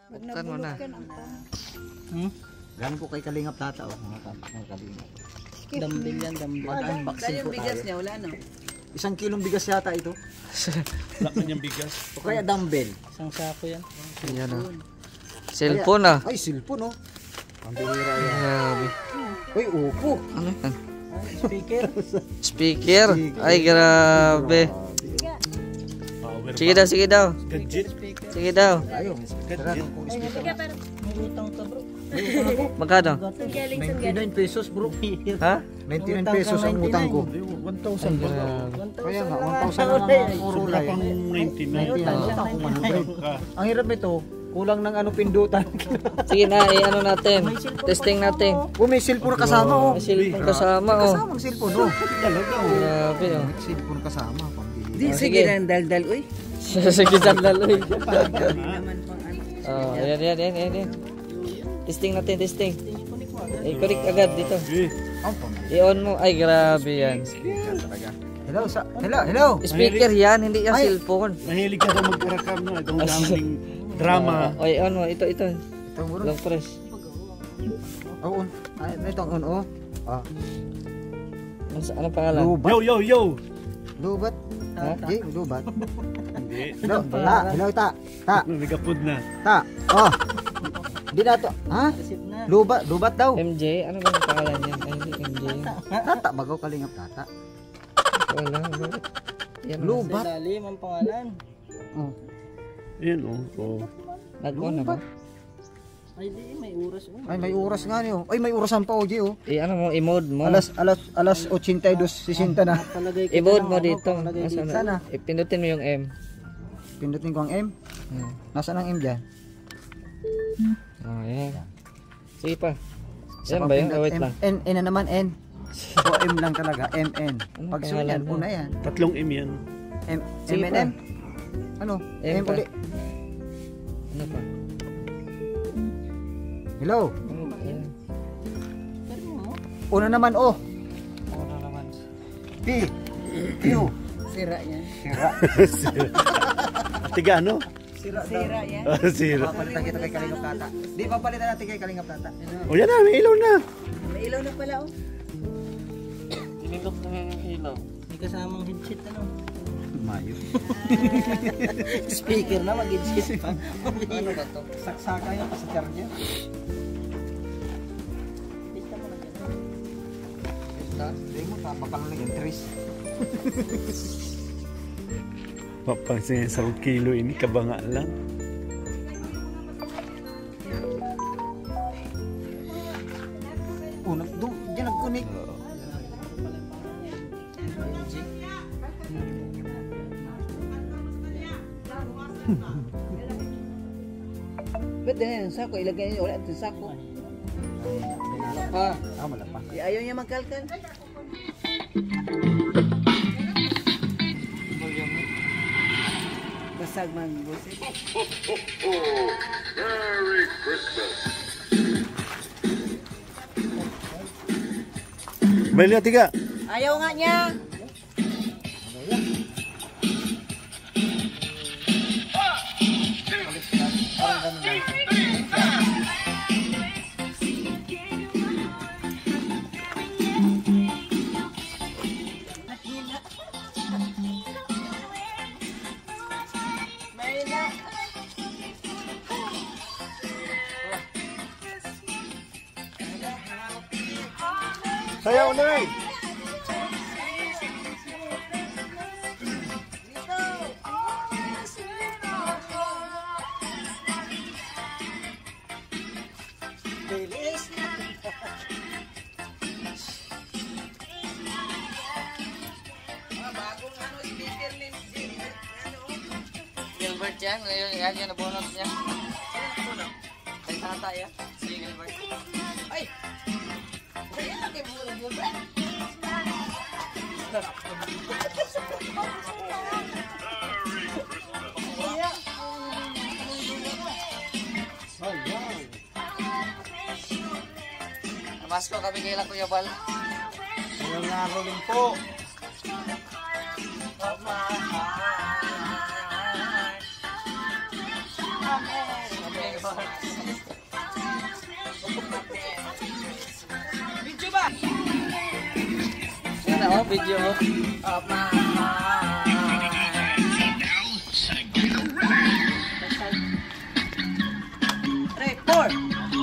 Buksan mo na. Galing po kay Kalingap Tata, mga Kalingap. Dumbbell yan, dumbbell. Mag-unboxing po bigas tayo. niya, wala no? 1 kilong bigas yata ito. Wala man yung bigas. O kaya dumbbell. Isang sako yan. Yan o. Cellphone ah. Ay, cellphone oh. Ang bihira yan. Grabe. Uy, upo. Ano yan? Speaker. Speaker. Ay, grabe. Power Sige daw, sige daw. Gadget. Sige daw. Ayun. Gadget. May utang ka bro. Magkano? 99 pesos bro. Ha? 99 pesos ang utang ko. 1,000 ba? Kaya nga, 1,000 ang puro Wala lay. pang 99. Utang ko 100. Ang hirap nito, kulang ng ano pindutan. Sige na, ano natin. Testing natin. Oh, may cellphone kasama oh. May cellphone kasama oh. Kasamang cellphone oh. Grabe oh. May cellphone kasama. Di, Oh, sige sige. lang, daldal. Uy. Sige dyan laloy. Naman pang ano. Oh, ayan. Testing natin, testing. I-connect agad dito. I-on mo. Ay, grabe yan. Hello. Speaker yan, hindi yan Ay. cellphone. Mahilig ka daw magkarakam no? Itong daming drama. Oh, i-on mo. Ito. Ito mo Long press. Oo. Ay, ito ang on oh. Ah, Ano pangalan? lubat. Yo! Lubat. Ha? Eh, lubat. Hindi. Hello, hello ta. Nagapod na. Ta. Oh. Di na to. Ha? Receive na. Lubat daw. MJ? Ano ba yung pangalan yan? Ay, hindi MJ yan. Tata bagaw Kalingap Tata. Wala. Yan. Lubat. Sa lalim ang pangalan. Oh. Ayan oh. Nag-on na ba? Ay di, may oras. Ay, may oras nga niyo. Ay, may orasan pa Oji oh. Ano mo, i-mode mo. Alas 82:60 na. Palagay ko I-mode na mo lang, dito. palagay dito. Nasaan Sana. na? Ipindutin mo yung M. Pindutin ko ang M. Nasaan ang M diyan? Oh, yan. Sige pa. Yan ba yun? Oh, wait lang. N na naman N. O M lang talaga, MN. Ano Pag so yan, pangalan mo? una yan. 3 M yan. Sige pa. M. Ano? M M pa. uli. Ano pa? Hello. Ano pa? Yan. Una naman O. Ano naman? P. Q. Sira yan. Tiga ano? Sira. Sira yan. Sira. Papalitan kita kay Kalingap Tata. Di, papalitan natin kay Kalingap Tata. O yan na, may ilaw na. May ilaw na pala oh. Tinilok na yung ilaw. May kasamang headset ano. Mayo. Speaker na, mag-headset pa. Ano ba to? Saksaka yan pa sa charger. Hindi mo, papakal na yung trace. Papansin sa kilo ini, kabanga lang. Diyan nag-connect. Ba't din yung sako? Ilagay niyo ulit yung sako. Ah, malapa. Ayaw niya magkalkal. Basag man busit. Merry Christmas. Bali na, tiga. Ayaw nga niya. Sayaw na eh. Gilbert yan. Yan yung nabunot niya. Ay, tata yan. Si Gilbert. Ay! Kaya na kay Gilbert. Namasko kami kay Kuya Bal. Ayaw nga rin po. Video ba? Yan na, oh, video, oh. Three, four,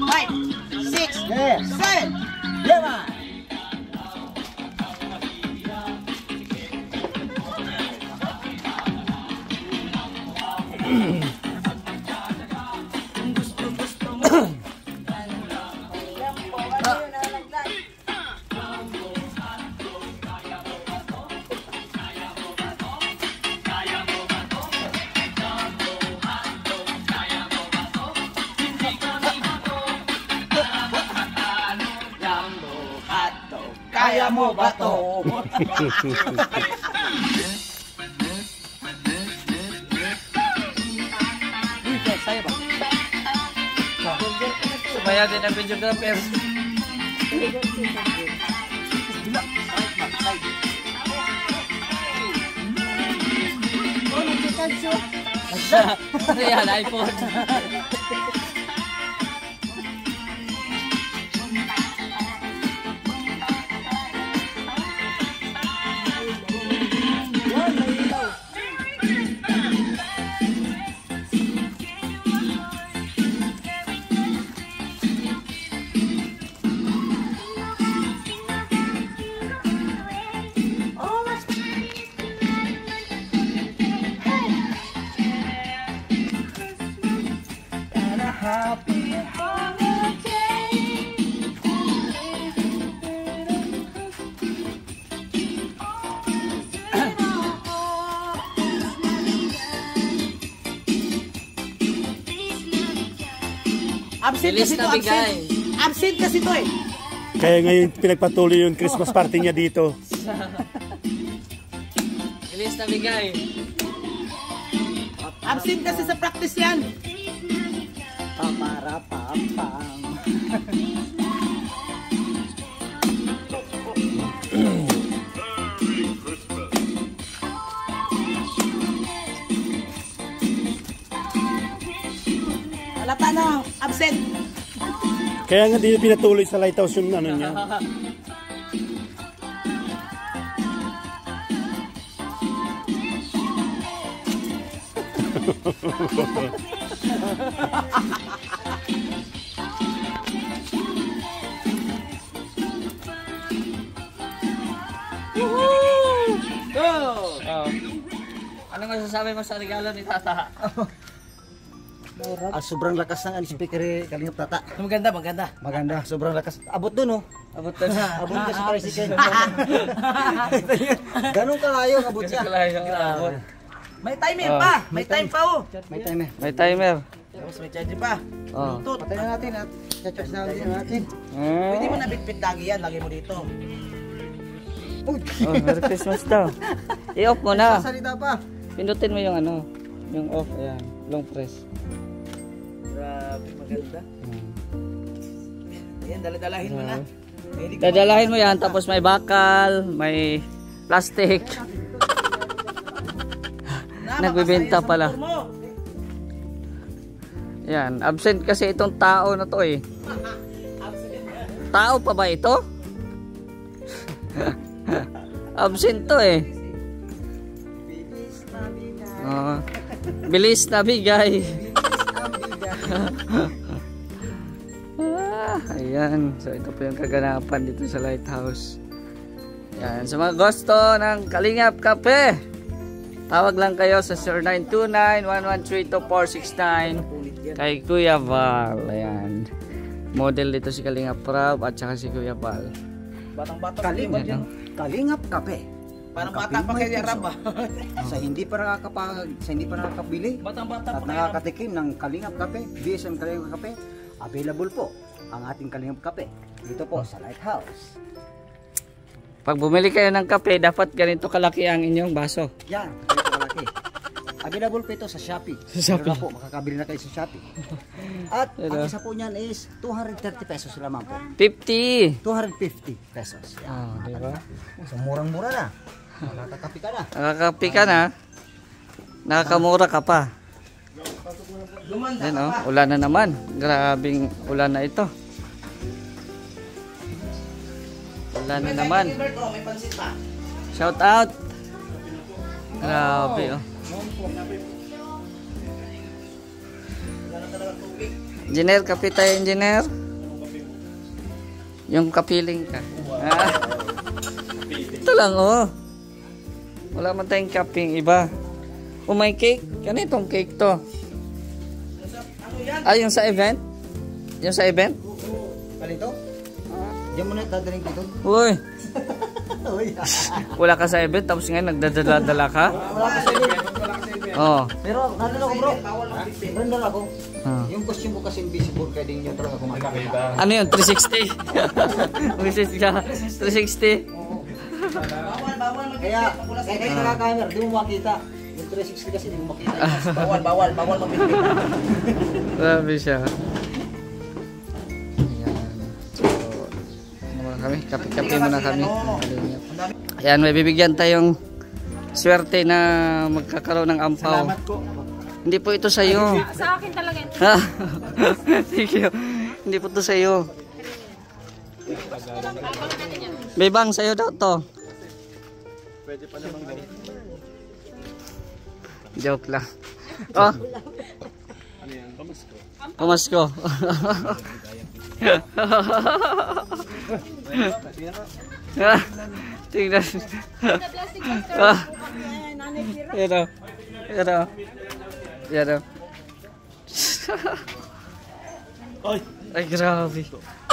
five, six, seven, lima. Kaya mo ba to? Saya ba? Sumaya din ang videographer. Ano yan, iPhone? Absent Bilis kasi na to, bigay. absent kasi to eh. Kaya ngayon pinagpatuloy yung Christmas party niya dito. Bilis na bigay. Absent kasi sa practice yan. Pamarapapam. Halata na, absent. Kaya nga di pinatuloy sa lighthouse yung ano niya. Go! Oh. Ano nga sasabi mo sa regalo ni Tata? Sobrang lakas ng speaker eh, Kalingap Tata. Maganda, maganda. Maganda, sobrang lakas. Abot dun oh. Abot na siya. Abot ka sa tricycle. Ganun kalayo abot siya. Abot. May timer pa, may time pa oh. May time eh. May timer. Tapos may charge pa. Oh. Bluetooth. Patay na natin at cha-charge na natin. Pwede mo na bitbit lagi yan, lagi mo dito. Oh, Merry Christmas daw. I-off mo na. Salita pa. Pindutin mo yung ano, yung off, ayan, long press. Grabe, maganda. Ayan, daladalahin mo na. Dadalahin mo yan, tapos may bakal, may plastic. Nagbibenta pala. Yan, absent kasi itong tao na to eh. Tao pa ba ito? Absent to eh. Bilis na bigay. Ayan, so ito po yung kaganapan dito sa lighthouse. Yan, sa mga gusto ng Kalingap Cafe, tawag lang kayo sa 0929-1132469 kay Kuya Val. Ayan, model dito si Kalingap Prab at saka si Kuya Val. Batang-bata Kalingap Cafe. Parang bata pa kay Arab ah. Sa hindi pa nakakabili Batang-bata at pa kay Arab. nakakatikim ng Kalingap Cafe, BSM Kalingap Cafe, available po ang ating Kalingap Cafe dito po sa Lighthouse. Pag bumili kayo ng kape, dapat ganito kalaki ang inyong baso. Yan, ganito kalaki. Available po ito sa Shopee. Sa Shopee. Pero na po, makakabili na kayo sa Shopee. At ang Hello. isa po niyan is 230 pesos lamang po. 50. 250 pesos. Yan. Oh, diba? So murang-mura na. Makakakapi ka na. Nakakapi ka na. Nakakamura ka pa. Yan oh, ulan na naman. Grabing ulan na ito. Ulan na naman. Shout out. Grabe oh. Engineer, kape tayo engineer. Yung kapiling ka. Ah. Ito lang oh. Wala man tayong kaping iba. Oh, may cake. Ano itong cake to? Ah, yung sa event? Yung sa event? Palito? Diyan mo na dadaling dito. Uy. Wala ka sa event tapos ngayon nagdadala-dala ka? Wala ka sa event. Oo. Pero nadala ko bro. Nadala ko. Ah. Yung costume ko kasi invisible kaya din nyo talaga kumakita. Ano yun? 360? Mrs. ka? 360? Kaya kahit naka-camera, di mo makita. Yung 360 kasi di mo makita. Bawal mabibig. Grabe siya. Ayan. So, muna kami. Kape-kape muna kami. Ayan, may bibigyan tayong swerte na magkakaroon ng ampaw. Salamat po. Hindi po ito sa'yo. Sa akin talaga ito. Thank you. Hindi po ito sa'yo. Bebang, sa'yo daw to. Pwede pa naman gawin. Joke lang. Oh. Ano yan? Pamasko. Pamasko. Tingnan. Yan o. Yan o. Yan o. Ay, grabe.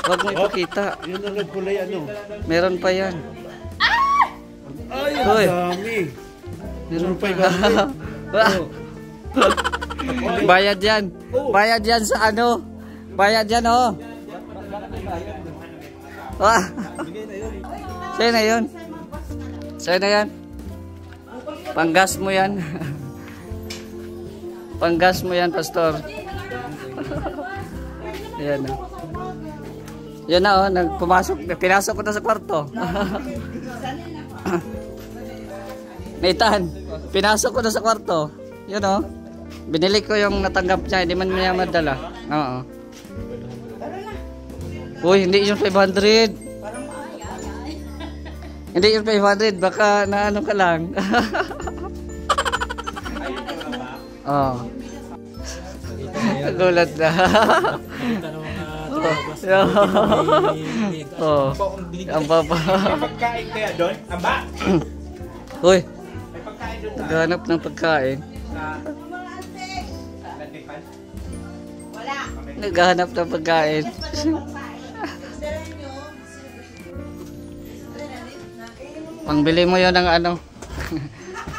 Huwag mo ipakita. Yun ang nagkulay ano. Meron pa yan. Ay, Hoy. ang dami. Meron pa yan. Bayad yan. Bayad yan sa ano. Bayad yan oh. Sa'yo na yun. Sa'yo na yan. Panggas mo yan. Panggas mo yan, pastor. Yan oh. Yan na oh, pinasok ko na sa kwarto. Nathan, pinasok ko na sa kwarto. Yun oh. Binili ko yung natanggap niya, hindi man niya madala. Oo. Uy, hindi yung 500. Hindi yung 500, baka naano ka lang. Oh. Nagulat na. Oh. Ang baba. Pagkain kaya doon? Aba! Uy. Naghanap ng pagkain. Naghanap ng pagkain. Pangbili mo yon ng ano.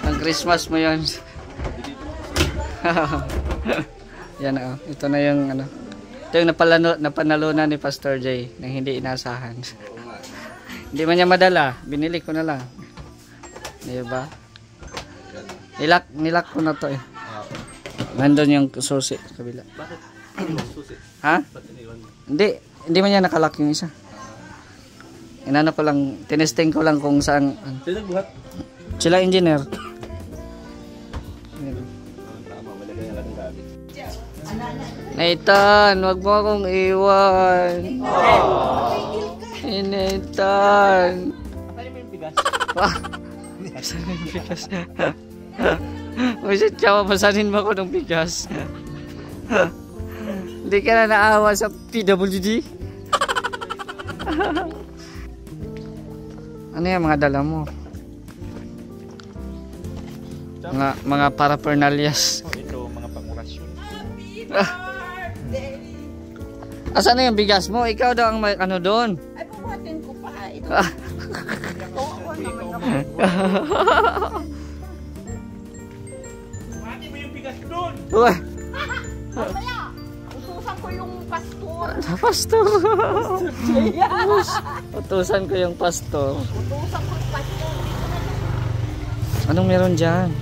Ang Christmas mo yon. Yan oh. Ito na yung ano. Ito yung napanalunan ni Pastor J nang hindi inasahan. Hindi man niya madala, binili ko na lang. Diba? Nilak ko na to eh. Nandun yung susi sa kabila. Bakit? Susi? Ha? Hindi man niya nakalak yung isa. Inano ko lang, tinesting ko lang kung saan. Sino nagbuhat? Sila engineer. Tama, malagay na lang ang gamit. Nathan, wag mo akong iwan. Nathan. Paano mo yung bigas? Wah. Pasanin mo yung bigas. Uy, siya, pasanin mo ako ng bigas. Hindi ka na naawa sa PWD? Ano yung mga dala mo? Mga paraphernalias. Ito, mga pangurasyon. Asan na yung bigas mo? Ikaw daw ang may ano doon. Ay, pumatin ko pa. Ito. Mati mo yung bigas doon! Uy! Mamaya, utusan ko yung pastor. Pastor! Utusan ko yung pastor. Utusan ko yung pastor. Anong meron dyan?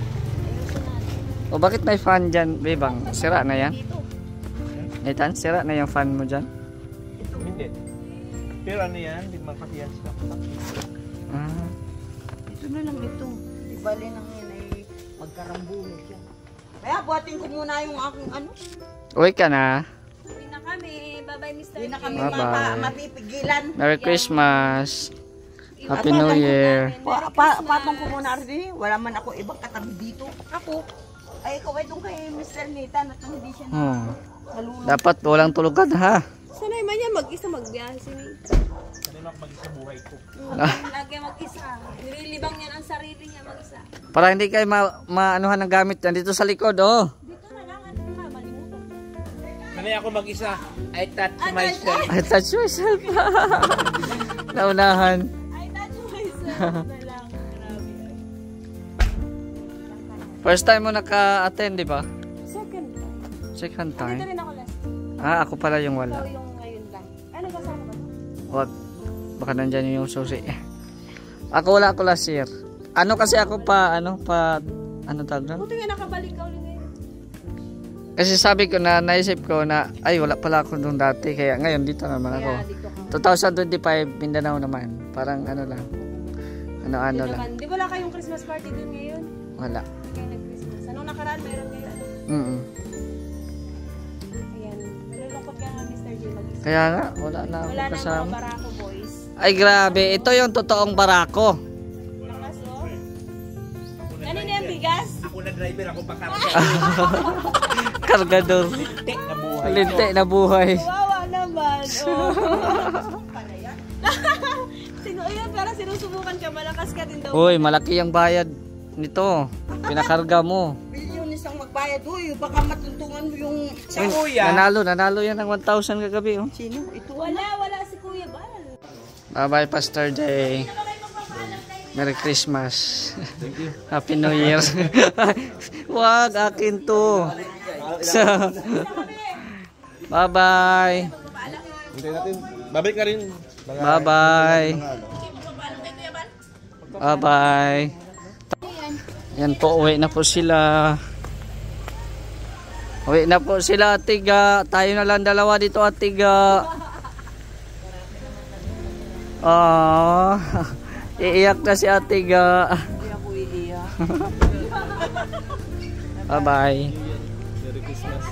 O bakit may fan dyan, Bebang? Sira na yan? Dito. Nathan, sira na yung fan mo dyan? Hindi. Pero ano yan? Hindi makapiyas ka. Ah. Ito na lang ito. Di bali lang yan ay magkarambulo siya. Kaya buhatin ko muna yung aking ano. Uwi ka na. Uwi na kami. Bye-bye, Mr. Hindi na kami Bye-bye. mapipigilan. Merry Christmas. Happy New Year. Patong ko muna rin. Wala man ako ibang katabi dito. Ako. Ay, ikaw ay doon kay Mr. Nathan at hindi siya nalulog. Dapat walang tulugan ha. Sanay man yan, mag-isa magbiyahe si Nate. Sanay lang mag-isa buhay ko. Lagi mag-isa. Nililibang niya ang sarili niya mag-isa. Para hindi kayo maanuhan ng gamit yan dito sa likod oh. Dito na lang, ano na, malimutan. Sanay ako mag-isa. I touch myself. I touch myself. Naunahan. I touch myself na lang. Grabe. First time mo naka-attend, di ba? Second time. Second Dito time. rin ako last. Ah, ako pala yung wala. Ikaw yung ngayon lang. Ano kasama ba? Wag. Baka nandyan yung susi. Ako wala ako last year. Ano kasi ako ano tawag doon? Buti nga nakabalik ka ulit ngayon. Kasi sabi ko na, naisip ko na, ay wala pala ako doon dati. Kaya ngayon dito naman ako. Kaya dito ka. 2025, Mindanao naman. Parang ano lang. Ano Yun lang. naman. Di wala kayong Christmas party dun ngayon? Wala. Hindi kayo nag-Christmas. Anong nakaraan meron kayo? Mm. Ayan. Nalulungkot ka nga, Mr. J. Mag-isa. Kaya nga, wala na ako Wala na mga kasama. barako boys. Ay grabe, ito yung totoong barako. Lakas oh. Kanina yung bigas? Ako na driver, ako pakarga. Kargador. Tek na buhay. Linte na buhay. Wawa naman. Oh. Yun, pero sinusubukan ka, malakas ka din daw. Uy, malaki ang bayad nito. Pinakarga mo. Bilyon isang magbayad. Uy, baka matuntungan mo yung... Si Kuya. Nanalo yan ng 1,000 kagabi. Oh. Sino? Ito. Wala si Kuya Bal. Bye-bye, Pastor Jay. Merry Christmas. Happy New Year. Wag, akin to. Bye-bye. Hintay natin. Babalik ka rin. Bye-bye. Bye-bye. Yan po, uwi na po sila. Uwi na po sila, Atiga. Tayo na lang dalawa dito, Atiga. Iiyak na si Atiga. Hindi ako iiyak. Bye-bye. Merry Christmas.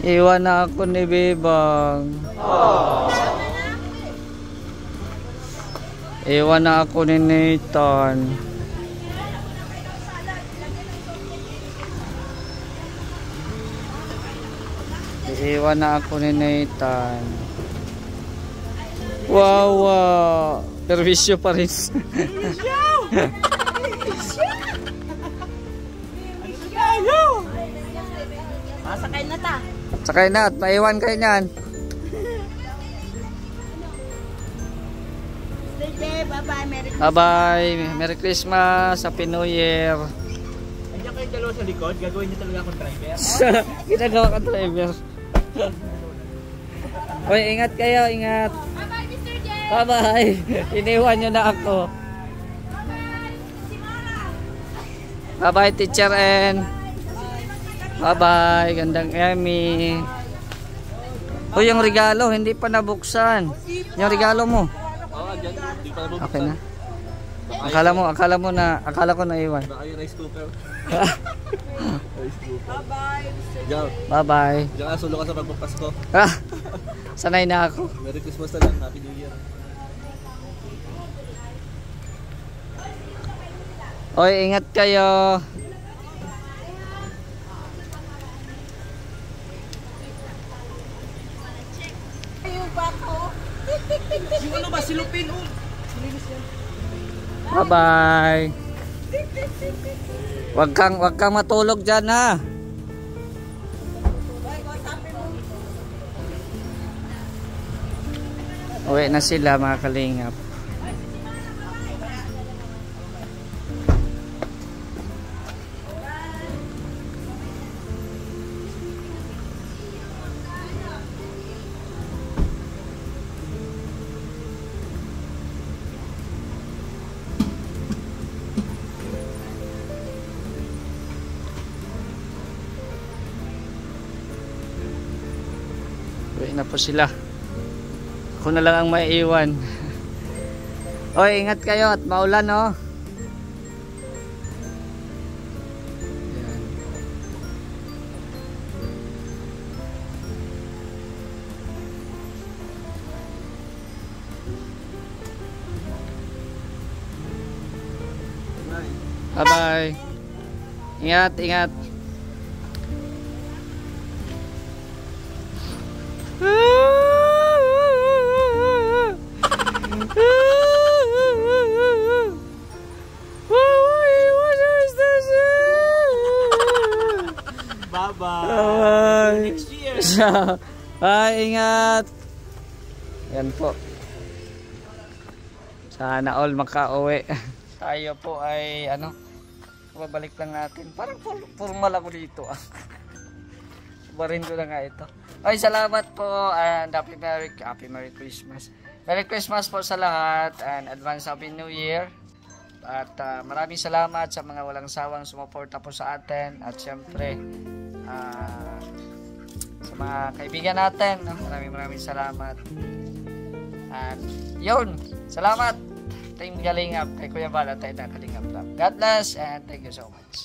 Iwan na ako ni Bebang. Iwan na ako ni Nathan. Iwan na ako ni Nathan. Wow. Perwisyo pa rin. Masakay na ta. Sakay na at maiwan kayo niyan. Bye-bye. Merry Bye-bye. Merry Christmas. Happy New Year. Andiyan kayong dalawa sa likod. Gagawin niyo talaga akong driver. Ginagawa ka driver. Hoy, ingat kayo, ingat. Bye-bye, Mr. J. Bye-bye. Iniwan nyo na ako. Bye-bye, Teacher N. Bye-bye, gandang Emmy. Hoy, yung regalo, hindi pa nabuksan. Yung regalo mo. Okay na. Akala ko na iwan. Baka yung rice cooker. Bye-bye. Diyan. Bye-bye. Diyan ka, sulo ka sa pagpapasko. Sanay na ako. Merry Christmas na lang. Happy New Year. Hoy, ingat kayo. Yung ano ba, silupin oh. Bye-bye. Wag kang matulog diyan ha. Uwi na sila mga kalingap. Uwi na po sila. Ako na lang ang maiiwan. Oy, ingat kayo at maulan oh. Bye-bye. Ingat, ingat. Bye-bye. Next year. Bye, ingat. Yan po. Sana all makauwi. Tayo po ay babalik lang natin. Parang formal ako dito. Barin ko na nga ito. Okay, salamat po and Happy Merry Christmas. Merry Christmas po sa lahat and advance Happy New Year. At maraming salamat sa mga walang sawang sumuporta po sa atin at syempre sa mga kaibigan natin, maraming salamat. At yun, salamat Team Kalingap kay Kuya Bal at tayo na Kalingap Lab. God bless and thank you so much.